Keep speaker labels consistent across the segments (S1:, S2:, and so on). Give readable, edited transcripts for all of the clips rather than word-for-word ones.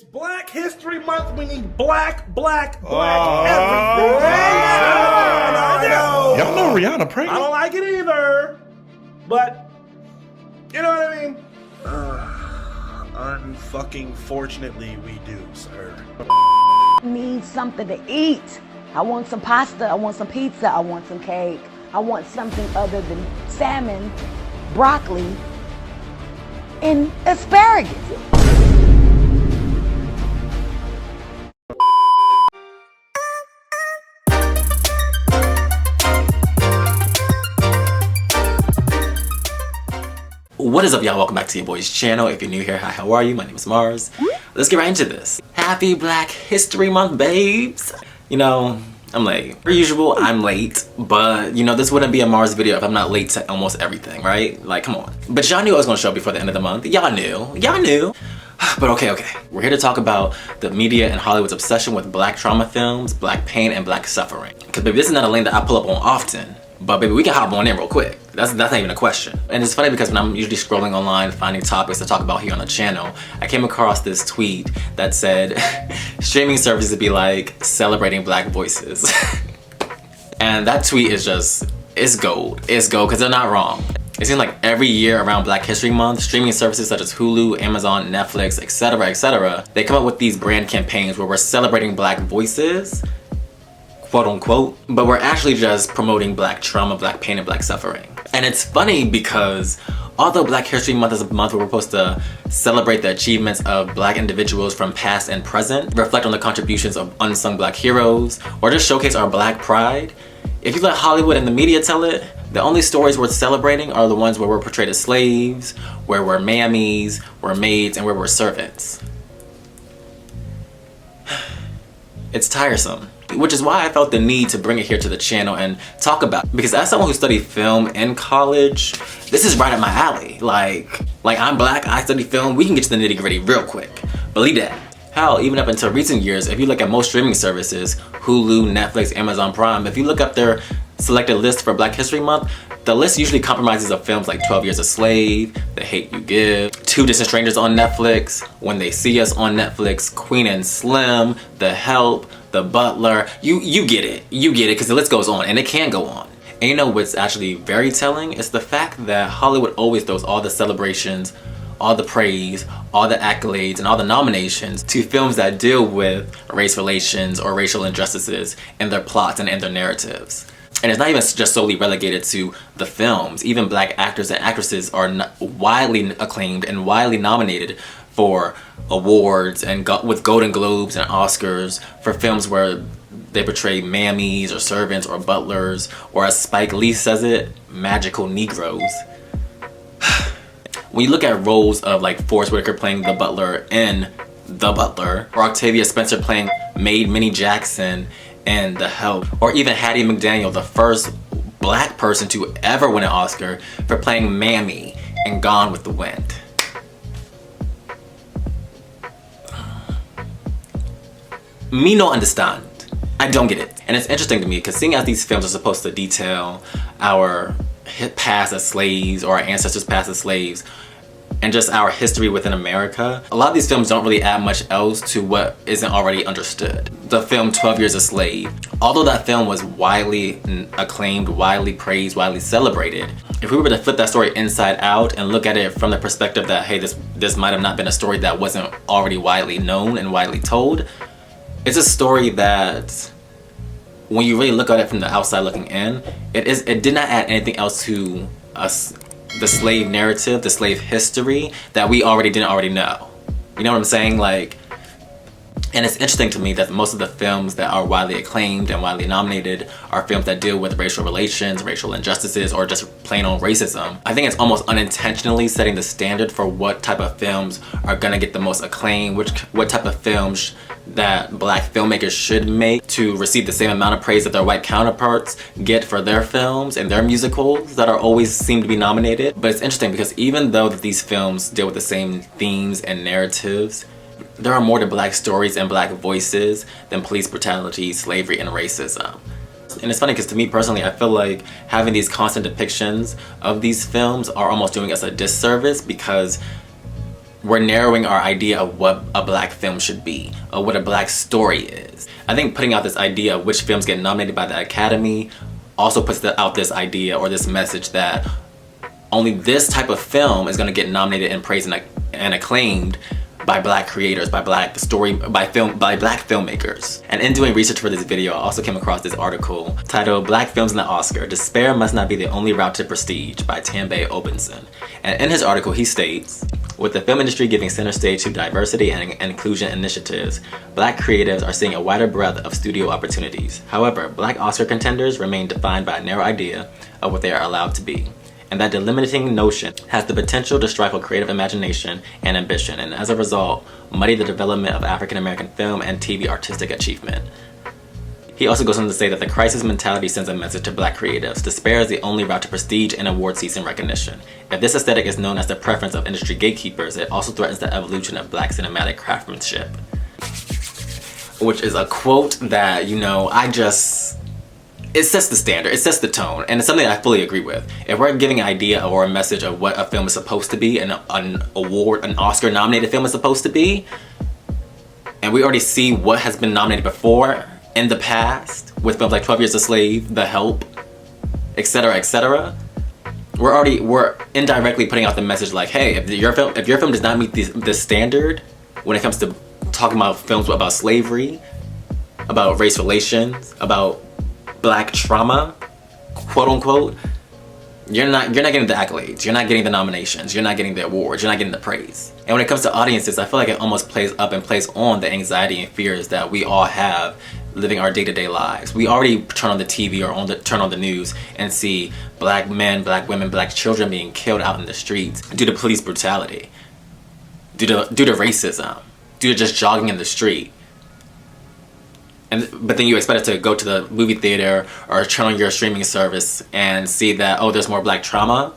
S1: It's Black History Month. We need black everything. I know.
S2: Y'all know Rihanna pregnant.
S1: I don't like it either. But, you know what I mean? Unfucking fortunately we do, sir.
S3: Need something to eat. I want some pasta, I want some pizza, I want some cake. I want something other than salmon, broccoli, and asparagus.
S4: What is up, y'all? Welcome back to your boy's channel. If you're new here, hi, how are you? My name is Mars. Let's get right into this. Happy Black History Month, babes. You know, I'm late. Per usual, I'm late, but you know, this wouldn't be a Mars video if I'm not late to almost everything, right? Like, come on. But y'all knew I was gonna show up before the end of the month. Y'all knew. But okay. We're here to talk about the media and Hollywood's obsession with black trauma films, black pain, and black suffering. Because baby, this is not a lane that I pull up on often. But baby, we can hop on in real quick. That's not even a question. And it's funny because when I'm usually scrolling online finding topics to talk about here on the channel, I came across this tweet that said, streaming services be like celebrating black voices. And that tweet is just, it's gold. It's gold because they're not wrong. It seems like every year around Black History Month, streaming services such as Hulu, Amazon, Netflix, etc., they come up with these brand campaigns where we're celebrating black voices, quote unquote, but we're actually just promoting black trauma, black pain, and black suffering. And it's funny because although Black History Month is a month where we're supposed to celebrate the achievements of black individuals from past and present, reflect on the contributions of unsung black heroes, or just showcase our black pride, if you let Hollywood and the media tell it, the only stories worth celebrating are the ones where we're portrayed as slaves, where we're mammies, we're maids, and where we're servants. It's tiresome. Which is why I felt the need to bring it here to the channel and talk about it. Because as someone who studied film in college, this is right up my alley. Like I'm black, I study film, we can get to the nitty gritty real quick. Believe that. Hell, even up until recent years, if you look at most streaming services, Hulu, Netflix, Amazon Prime, if you look up their selected list for Black History Month, the list usually compromises of films like 12 Years a Slave, The Hate U Give, Two Distant Strangers on Netflix, When They See Us on Netflix, Queen and Slim, The Help, The Butler. You get it, because the list goes on, and it can go on. And you know what's actually very telling? It's the fact that Hollywood always throws all the celebrations, all the praise, all the accolades, and all the nominations to films that deal with race relations or racial injustices in their plots and in their narratives. And it's not even just solely relegated to the films. Even black actors and actresses are widely acclaimed and widely nominated for awards and with Golden Globes and Oscars for films where they portray mammies or servants or butlers, or as Spike Lee says it, magical Negroes. When you look at roles of like Forest Whitaker playing the butler in The Butler, or Octavia Spencer playing Maid Minnie Jackson in The Help, or even Hattie McDaniel, the first black person to ever win an Oscar for playing Mammy in Gone with the Wind. Me no understand. I don't get it. And it's interesting to me because seeing as these films are supposed to detail our past as slaves or our ancestors past as slaves and just our history within America, a lot of these films don't really add much else to what isn't already understood. The film 12 Years a Slave, although that film was widely acclaimed, widely praised, widely celebrated, if we were to flip that story inside out and look at it from the perspective that, hey, this might have not been a story that wasn't already widely known and widely told, it's a story that, when you really look at it from the outside looking in, it did not add anything else to us, the slave narrative, the slave history that we didn't already know. You know what I'm saying? Like, and it's interesting to me that most of the films that are widely acclaimed and widely nominated are films that deal with racial relations, racial injustices, or just plain old racism. I think it's almost unintentionally setting the standard for what type of films are gonna get the most acclaim, what type of films that black filmmakers should make to receive the same amount of praise that their white counterparts get for their films and their musicals that are always seem to be nominated. But it's interesting because even though that these films deal with the same themes and narratives, there are more to black stories and black voices than police brutality, slavery, and racism. And it's funny because to me personally, I feel like having these constant depictions of these films are almost doing us a disservice because we're narrowing our idea of what a black film should be, or what a black story is. I think putting out this idea of which films get nominated by the Academy also puts out this idea or this message that only this type of film is going to get nominated and praised and acclaimed by black creators, by black filmmakers. And in doing research for this video, I also came across this article titled "Black Films in the Oscar: Despair Must Not Be the Only Route to Prestige" by Tambe Obenson. And in his article, he states, with the film industry giving center stage to diversity and inclusion initiatives, black creatives are seeing a wider breadth of studio opportunities. However, black Oscar contenders remain defined by a narrow idea of what they are allowed to be. And that delimiting notion has the potential to stifle creative imagination and ambition, and as a result, muddy the development of African American film and TV artistic achievement. He also goes on to say that the crisis mentality sends a message to black creatives. Despair is the only route to prestige and award season recognition. If this aesthetic is known as the preference of industry gatekeepers, it also threatens the evolution of black cinematic craftsmanship. Which is a quote that, you know, it sets the standard, it sets the tone, and it's something I fully agree with. If we're giving an idea or a message of what a film is supposed to be, and an Oscar nominated film is supposed to be, and we already see what has been nominated before in the past with films like 12 Years a Slave, The Help, etc., we're indirectly putting out the message like, hey, if your film does not meet this standard when it comes to talking about films about slavery, about race relations, about black trauma, quote unquote, you're not getting the accolades, you're not getting the nominations, you're not getting the awards, you're not getting the praise. And when it comes to audiences, I feel like it almost plays up and plays on the anxiety and fears that we all have living our day-to-day lives. We already turn on the TV or turn on the news and see black men, black women, black children being killed out in the streets due to police brutality, due to racism, due to just jogging in the street. But then you expect it to go to the movie theater or turn on your streaming service and see that, oh, there's more black trauma,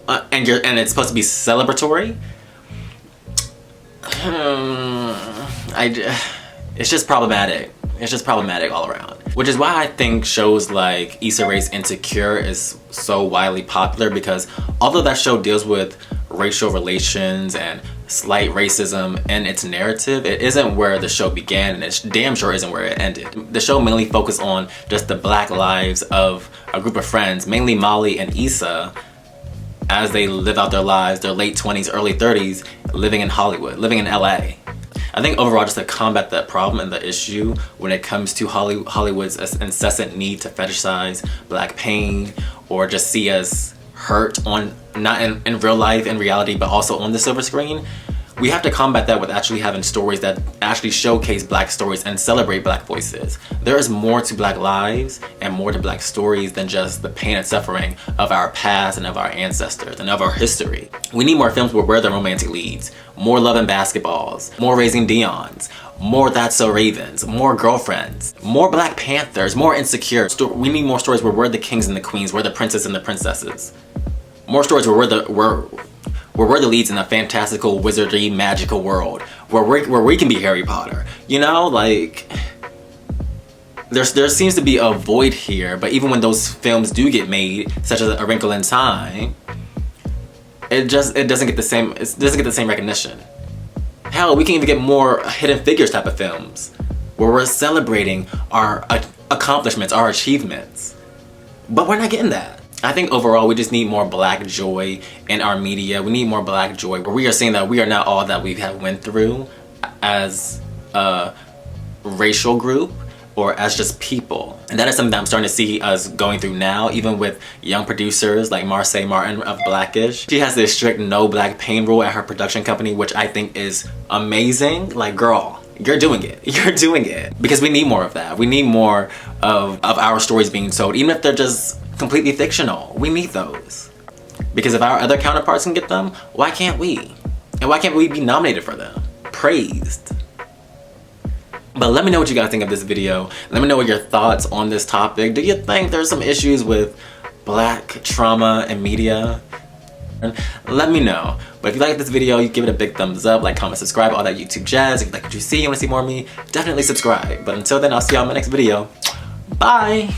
S4: and it's supposed to be celebratory. It's just problematic. It's just problematic all around. Which is why I think shows like Issa Rae's Insecure is so widely popular, because although that show deals with racial relations and slight racism in its narrative, it isn't where the show began, and it damn sure isn't where it ended. The show mainly focused on just the black lives of a group of friends, mainly Molly and Issa, as they live out their lives, their late 20s, early 30s, living in Hollywood, living in LA. I think overall, just to combat that problem and the issue when it comes to Hollywood's incessant need to fetishize black pain or just see us hurt not in real life, in reality, but also on the silver screen, we have to combat that with actually having stories that actually showcase black stories and celebrate black voices. There is more to black lives and more to black stories than just the pain and suffering of our past and of our ancestors and of our history. We need more films where we're the romantic leads, more Love and Basketballs, more Raising Dions, more That's So Ravens, more Girlfriends, more Black Panthers, more Insecure. We need more stories where we're the kings and the queens, we're the princes and the princesses. More stories where we're the leads in a fantastical, wizardry, magical world, where we can be Harry Potter. You know, like, there seems to be a void here, but even when those films do get made, such as A Wrinkle in Time, it doesn't get the same recognition. Hell, we can even get more Hidden Figures type of films, where we're celebrating our accomplishments, our achievements. But we're not getting that. I think overall we just need more black joy in our media. We need more black joy where we are saying that we are not all that we have went through as a racial group or as just people. And that is something that I'm starting to see us going through now, even with young producers like Marseille Martin of Blackish. She has this strict no black pain rule at her production company, which I think is amazing. Like, girl, you're doing it. You're doing it. Because we need more of that. We need more of our stories being told, even if they're just completely fictional. We need those. Because if our other counterparts can get them, why can't we? And why can't we be nominated for them? Praised. But let me know what you guys think of this video. Let me know what your thoughts on this topic. Do you think there's some issues with black trauma in media? Let me know. But if you like this video, you give it a big thumbs up, like, comment, subscribe, all that YouTube jazz. If you like what you see, you want to see more of me, definitely subscribe. But until then, I'll see y'all in my next video. Bye!